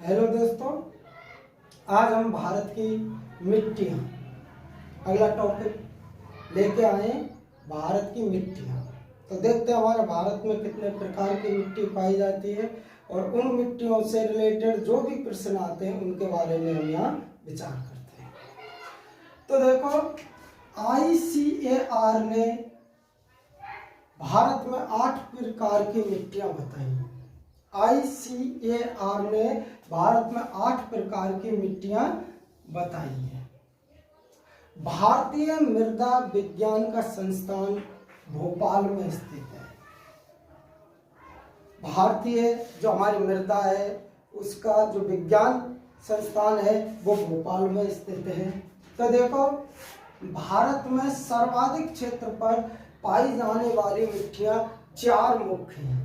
Hello दोस्तों, आज हम भारत की मिट्टियाँ अगला टॉपिक लेके आए। भारत की मिट्टियाँ तो देखते हैं हमारे भारत में कितने प्रकार की मिट्टी पाई जाती है और उन मिट्टियों से रिलेटेड जो भी प्रश्न आते हैं उनके बारे में हम यहाँ विचार करते हैं। तो देखो, ICAR ने भारत में 8 प्रकार की मिट्टियाँ बताई। ICAR ने भारत में 8 प्रकार की मिट्टियां बताई हैं। भारतीय मृदा विज्ञान का संस्थान भोपाल में स्थित है। भारतीय जो हमारी मृदा है उसका जो विज्ञान संस्थान है वो भोपाल में स्थित है। तो देखो, भारत में सर्वाधिक क्षेत्र पर पाई जाने वाली मिट्टियां 4 मुख्य हैं।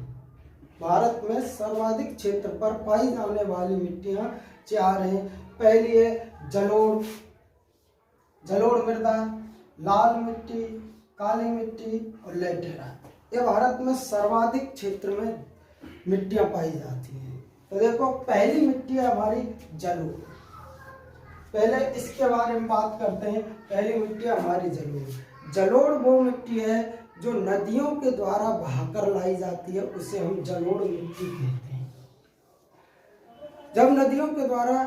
भारत में सर्वाधिक क्षेत्र पर पाई जाने वाली मिट्टियां 4 हैं। पहली है जलोढ़ मृदा, लाल मिट्टी, काली मिट्टी और लैटेराइट। ये भारत में सर्वाधिक क्षेत्र में मिट्टियां पाई जाती हैं। तो देखो, पहली मिट्टी है हमारी जलोढ़। पहले इसके बारे में बात करते हैं। पहली मिट्टी है हमारी जलोढ़। जलोढ़ वो मिट्टी है जो नदियों के द्वारा बहाकर लाई जाती है, उसे हम जलोढ़ मिट्टी कहते हैं। जब नदियों के द्वारा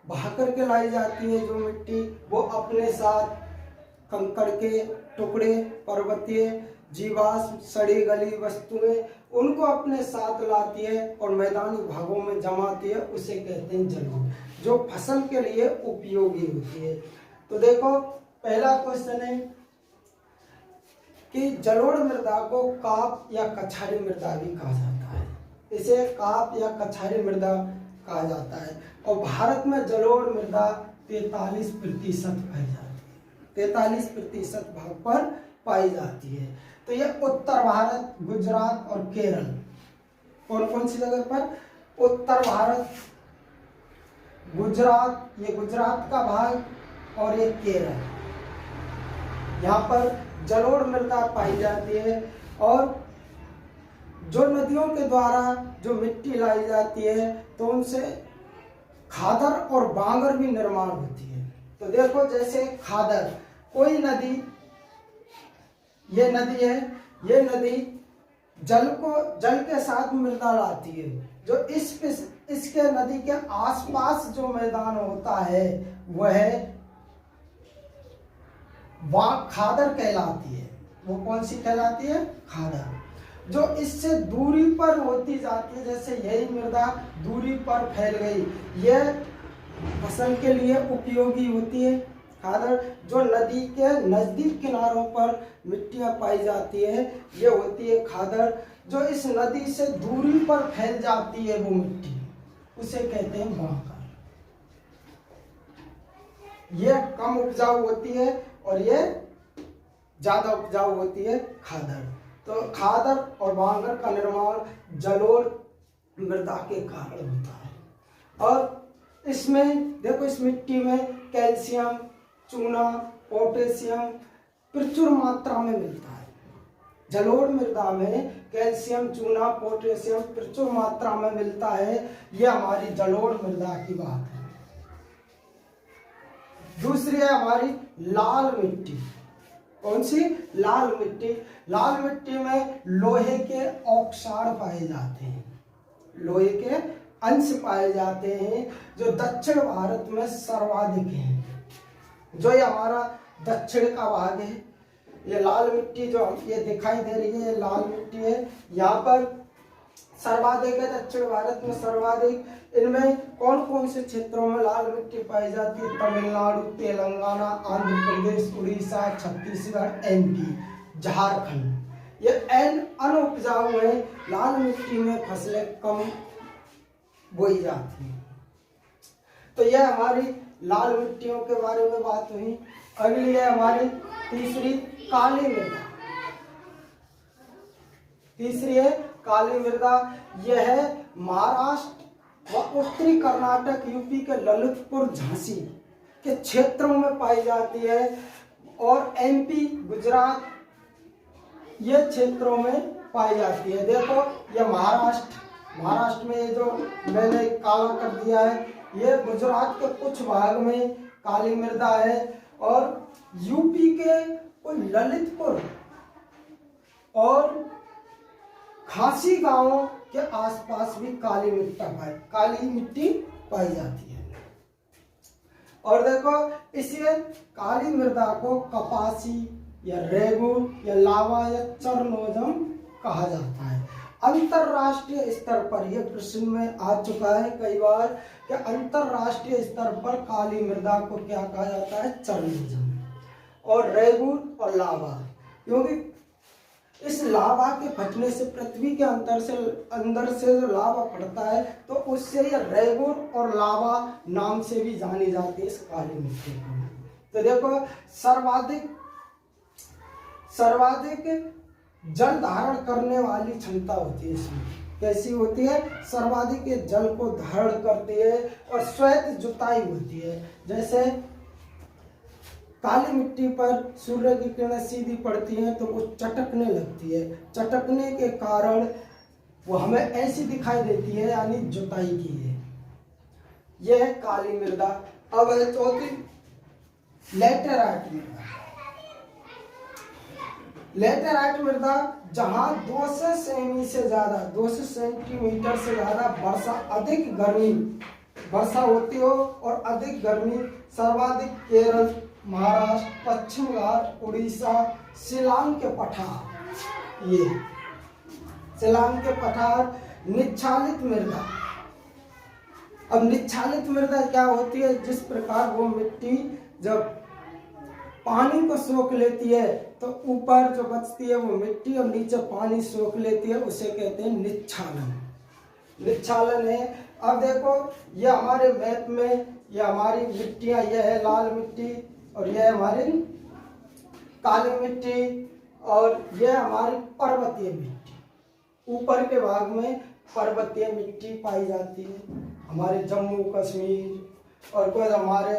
बहाकर के लाई जाती है जो मिट्टी, वो अपने साथ कंकड़ के टुकड़े, पर्वतीय जीवाश्म, सड़ी गली वस्तुएं उनको अपने साथ लाती है और मैदानी भागों में जमाती है, उसे कहते हैं जलोढ़, जो फसल के लिए उपयोगी होती है। तो देखो, पहला क्वेश्चन है कि जलोढ़ मृदा को काप या कछारी मृदा भी कहा जाता है। इसे काप या कछारी मृदा कहा जाता है। और भारत में जलोढ़ मृदा 43% पाई जाती है। 43% भाग पर पाई जाती है। तो यह उत्तर भारत, गुजरात और केरल, कौन कौन सी जगह पर? उत्तर भारत, गुजरात, ये गुजरात का भाग और ये केरल, यहाँ पर जलोढ़ मृदा पाई जाती है। और जो नदियों के द्वारा जो मिट्टी लाई जाती है तो उनसे खादर और बांगर भी निर्माण होती है। तो देखो, जैसे खादर, कोई नदी, ये नदी है, ये नदी जल के साथ मृदा लाती है। जो इसके नदी के आसपास जो मैदान होता है वह खादर कहलाती है। वो कौन सी कहलाती है? खादर। जो इससे दूरी पर होती जाती है, जैसे यही मृदा दूरी पर फैल गई, यह फसल के लिए उपयोगी होती है। खादर जो नदी के नजदीक किनारों पर मिट्टियां पाई जाती है, ये होती है खादर। जो इस नदी से दूरी पर फैल जाती है वो मिट्टी, उसे कहते हैं बांकर। यह कम उपजाऊ होती है और ये ज्यादा उपजाऊ होती है खादर। तो खादर और बांगर का निर्माण जलोढ़ मृदा के कारण होता है। और इसमें देखो, इस मिट्टी में कैल्शियम, चूना, पोटेशियम प्रचुर मात्रा में मिलता है। जलोढ़ मृदा में कैल्शियम, चूना, पोटेशियम प्रचुर मात्रा में मिलता है। यह हमारी जलोढ़ मृदा की बात है। दूसरी है हमारी लाल मिट्टी। कौन सी? लाल मिट्टी। लाल मिट्टी में लोहे के ऑक्साइड पाए जाते हैं, लोहे के अंश पाए जाते हैं, जो दक्षिण भारत में सर्वाधिक हैं। जो ये हमारा दक्षिण का भाग है, ये लाल मिट्टी जो ये दिखाई दे रही है, ये लाल मिट्टी है, यहाँ पर सर्वाधिक है, दक्षिण भारत में सर्वाधिक। इनमें कौन कौन से क्षेत्रों में लाल मिट्टी पाई जाती है? तमिलनाडु, तेलंगाना, आंध्र प्रदेश, उड़ीसा, छत्तीसगढ़, MP, झारखंड। ये अनुपजाऊ है। लाल मिट्टी में फसलें कम बोई जाती हैं। तो यह हमारी लाल मिट्टियों के बारे में बात हुई। अगली है हमारी तीसरी, काली मृदा। तीसरी है काली मृदा। यह है महाराष्ट्र व उत्तरी कर्नाटक, यूपी के ललितपुर, झांसी के क्षेत्रों में पाई जाती है। और MP, गुजरात, ये क्षेत्रों में पाई जाती है। देखो, यह महाराष्ट्र, महाराष्ट्र में ये जो मैंने काला कर दिया है, ये गुजरात के कुछ भाग में काली मृदा है, और यूपी के कोई ललितपुर और खासी गांवों के आसपास भी काली मिट्टी पाई जाती है। और देखो, इसे काली मृदा को कपासी या रेगुर या लावा या चरनोजम कहा जाता है। अंतरराष्ट्रीय स्तर पर यह प्रश्न में आ चुका है कई बार कि अंतरराष्ट्रीय स्तर पर काली मृदा को क्या कहा जाता है? चरनोजम और रेगुर और लावा, क्योंकि इस लावा के फटने से पृथ्वी के अंदर से जो लावा पड़ता है, तो उससे ये रेगुर और लावा नाम से भी जानी जाती है इस काली मिट्टी को। तो देखो, सर्वाधिक जल धारण करने वाली क्षमता होती है इसमें। कैसी होती है? सर्वाधिक ये जल को धारण करती है और श्वेत जुताई होती है। जैसे काली मिट्टी पर सूर्य की किरणें सीधी पड़ती हैं तो वो चटकने लगती है, चटकने के कारण वो हमें ऐसी दिखाई देती है, यानी जुताई की है। यह है काली मृदा। अब है चौथी लैटेराइट मृदा। लैटेराइट मृदा जहां 200 सेमी से ज्यादा 200 सेंटीमीटर से ज्यादा अधिक गर्मी वर्षा होती हो और अधिक गर्मी, सर्वाधिक केरल, महाराष्ट्र, पश्चिम घाट, उड़ीसा, शिलांग के पठार, ये शिलांग के पठार। निच्छालित मृदा। अब निच्छालित मृदा क्या होती है? जिस प्रकार वो मिट्टी जब पानी को सोख लेती है तो ऊपर जो बचती है वो मिट्टी और नीचे पानी सोख लेती है, उसे कहते हैं निच्छालन। निच्छालन है। अब देखो, ये हमारे मैप में ये हमारी मिट्टियां, यह है लाल मिट्टी और यह है हमारी काली मिट्टी और यह हमारी पर्वतीय मिट्टी। ऊपर के भाग में पर्वतीय मिट्टी पाई जाती है, हमारे जम्मू कश्मीर और कुछ हमारे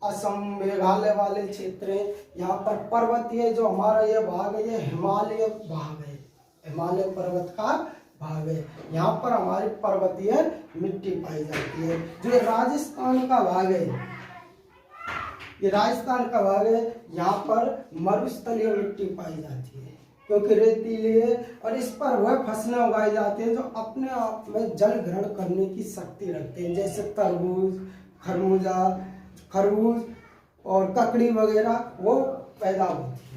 असम मेघालय वाले क्षेत्र हैं। यहाँ पर पर्वतीय जो हमारा ये भाग है, ये हिमालय भाग है, हिमालय पर्वत का भाग है। यहाँ पर हमारी पर्वतीय मिट्टी पाई जाती है। जो ये राजस्थान का भाग है, ये राजस्थान का भाग है, यहाँ पर मरुस्थलीय मिट्टी पाई जाती है क्योंकि रेतीली है और इस पर वह फसलें उगाई जाती हैं जो अपने आप में जल ग्रहण करने की शक्ति रखते हैं, जैसे तरबूज, खरबूज और ककड़ी वगैरह वो पैदा होती है।